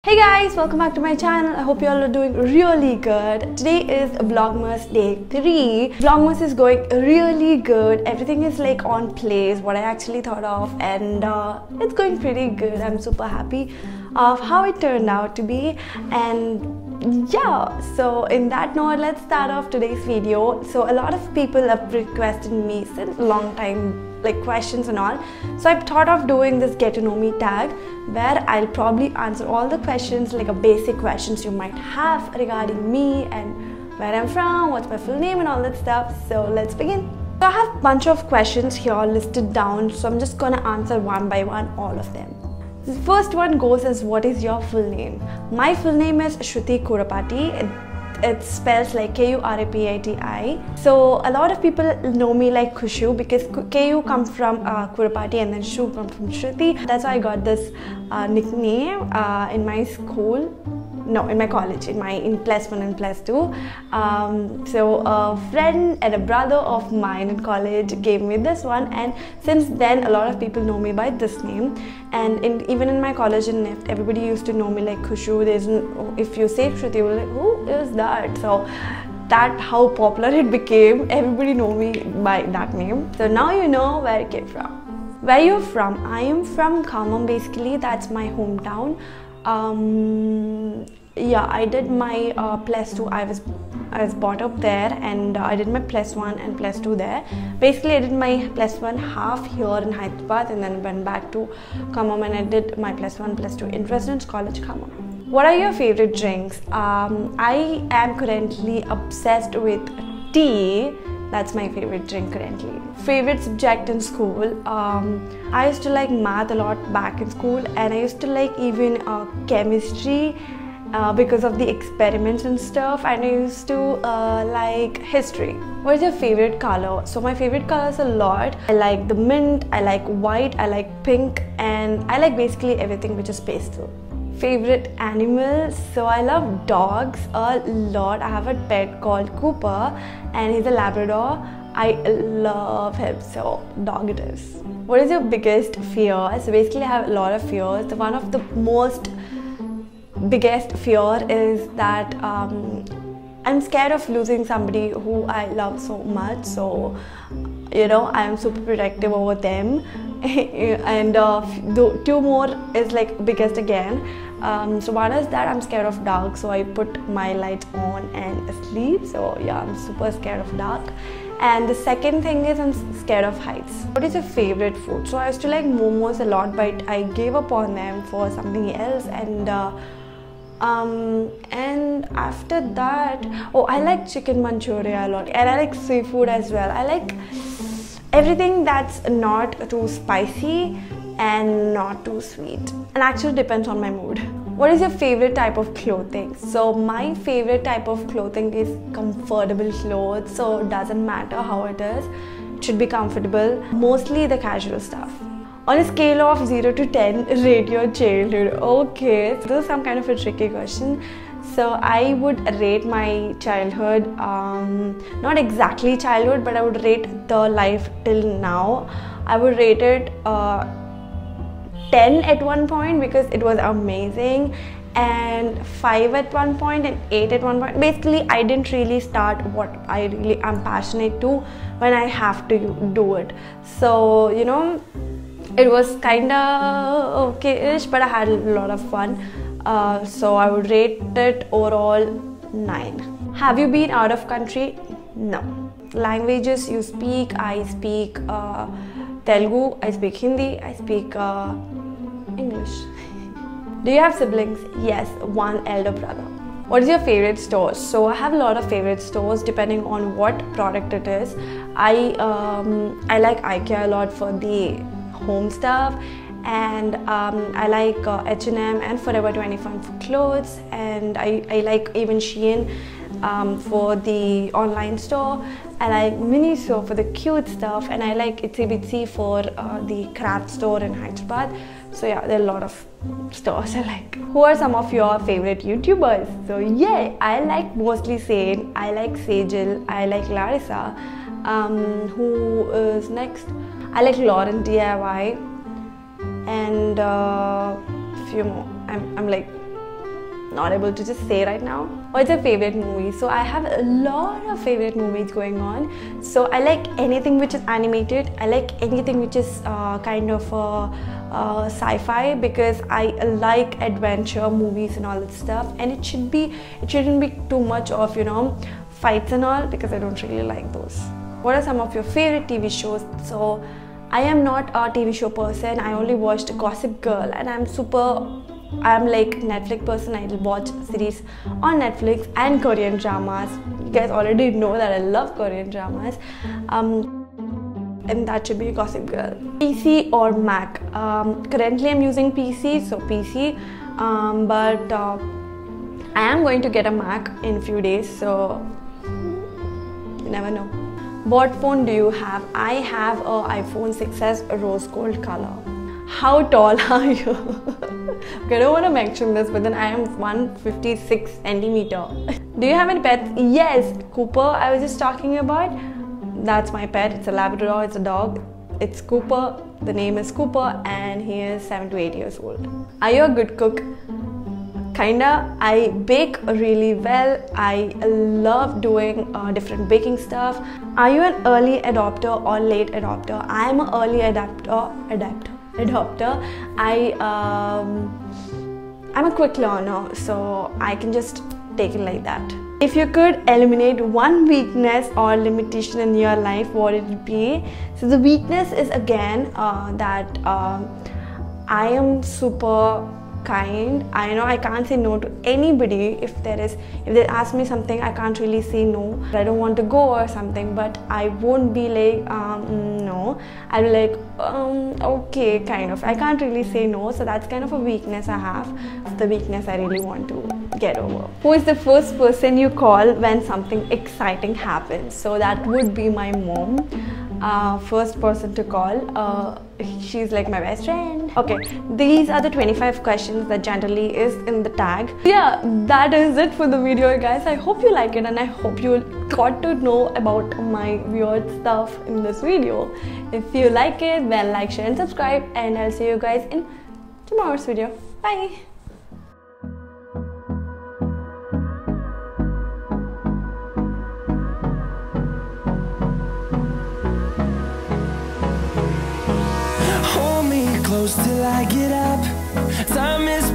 Hey guys, welcome back to my channel. I hope you all are doing really good. Today is Vlogmas day 3. Vlogmas is going really good. Everything is like on place, what I actually thought of, and it's going pretty good. I'm super happy of how it turned out to be. And yeah, so in that note, let's start off today's video. So a lot of people have requested me since a long time, like questions and all, so I've thought of doing this get to know me tag where I'll probably answer all the questions, like a basic questions you might have regarding me and where I'm from, what's my full name and all that stuff. So let's begin. So I have a bunch of questions here listed down, so I'm just gonna answer one by one all of them. The first one goes as, what is your full name? My full name is Shruti Kurapati. It spells like Kurapati. So a lot of people know me like Kushu because Ku comes from Kurapati and then Shu comes from Shruti. That's why I got this nickname in my school. No, in my college, in +1 and +2. So a friend and a brother of mine in college gave me this one, and since then a lot of people know me by this name. And even in my college in NIFT, everybody used to know me like Kushu. If you say Shruti, we're like, who is that? So that's how popular it became. Everybody know me by that name. So now you know where it came from. Where you're from? I am from Khammam, basically. That's my hometown. Yeah, I did my +2. I was brought up there, and I did my +1 and +2 there. Basically, I did my +1 half here in Hyderabad, and then went back to Khammam, and I did my +1, +2 in Residence College, Khammam. What are your favorite drinks? I am currently obsessed with tea. That's my favorite drink currently. Favorite subject in school? I used to like math a lot back in school, and I used to like even chemistry because of the experiments and stuff, and I used to like history. What is your favorite color? So my favorite colors a lot. I like the mint, I like white, I like pink, and I like basically everything which is pastel. Favorite animals? So I love dogs a lot. I have a pet called Cooper, and he's a Labrador. I love him, so dog it is. What is your biggest fear? So basically I have a lot of fears. One of the most biggest fear is that I'm scared of losing somebody who I love so much. So you know, I am super protective over them. And two more is like biggest again. So one is that I'm scared of dark, so I put my lights on and sleep. So yeah, I'm super scared of dark. And the second thing is I'm scared of heights. What is your favorite food? So I used to like momos a lot, but I gave up on them for something else. And after that, oh, I like chicken manchuria a lot, and I like seafood as well. I like everything that's not too spicy and not too sweet, and actually depends on my mood. What is your favorite type of clothing? So my favorite type of clothing is comfortable clothes. So it doesn't matter how it is, it should be comfortable. Mostly the casual stuff. On a scale of 0 to 10, rate your childhood. Okay, so this is some kind of a tricky question. So I would rate my childhood, not exactly childhood, but I would rate the life till now. I would rate it 10 at one point because it was amazing, and 5 at one point, and 8 at one point. Basically, I didn't really start what I really am passionate to when I have to do it. So you know, it was kinda okay-ish, but I had a lot of fun. So I would rate it overall 9. Have you been out of country? No. Languages you speak? I speak Telugu, I speak Hindi, I speak English. Do you have siblings? Yes, one elder brother. What is your favorite store? So I have a lot of favorite stores depending on what product it is. I like IKEA a lot for the home stuff, and I like H&M and Forever 21 for clothes, and I like even Shein for the online store. I like Miniso for the cute stuff, and I like Itsy Bitsy for the craft store in Hyderabad. So yeah, there are a lot of stores I like. Who are some of your favorite YouTubers? So yeah, I like mostly Sane, I like Sejal, I like Larissa. Who is next? I like Lauren DIY, and few more. I'm like not able to just say right now. What's your favorite movie? So I have a lot of favorite movies going on. So I like anything which is animated. I like anything which is kind of sci-fi, because I like adventure movies and all that stuff. And it shouldn't be too much of, you know, fights and all, because I don't really like those. What are some of your favorite TV shows? So I am not a TV show person. I only watched Gossip Girl, and I'm like Netflix person. I watch series on Netflix and Korean dramas. You guys already know that I love Korean dramas. And that should be Gossip Girl. PC or Mac? Currently I'm using PC, so PC. But I am going to get a Mac in a few days, so you never know. What phone do you have? I have an iPhone 6s rose gold color. How tall are you? Okay, I don't want to mention this, but then I am 156 centimeter. Do you have any pets? Yes, Cooper, I was just talking about. That's my pet. It's a Labrador, it's a dog. It's Cooper. The name is Cooper, and he is 7 to 8 years old. Are you a good cook? Kinda. I bake really well. I love doing different baking stuff. Are you an early adopter or late adopter? I am an early adopter. I'm a quick learner, so I can just take it like that. If you could eliminate one weakness or limitation in your life, what would it be? So the weakness is again that I am super kind. I know I can't say no to anybody. If they ask me something, I can't really say no. I don't want to go or something, but I won't be like no. I'll be like okay, kind of. I can't really say no, so that's kind of a weakness I have. It's the weakness I really want to get over. Who is the first person you call when something exciting happens? So that would be my mom. First person to call. She's like my best friend. Okay, these are the 25 questions that generally is in the tag. Yeah, that is it for the video, guys. I hope you like it, and I hope you got to know about my weird stuff in this video. If you like it, then like, share and subscribe, and I'll see you guys in tomorrow's video. Bye. Till I get up, time is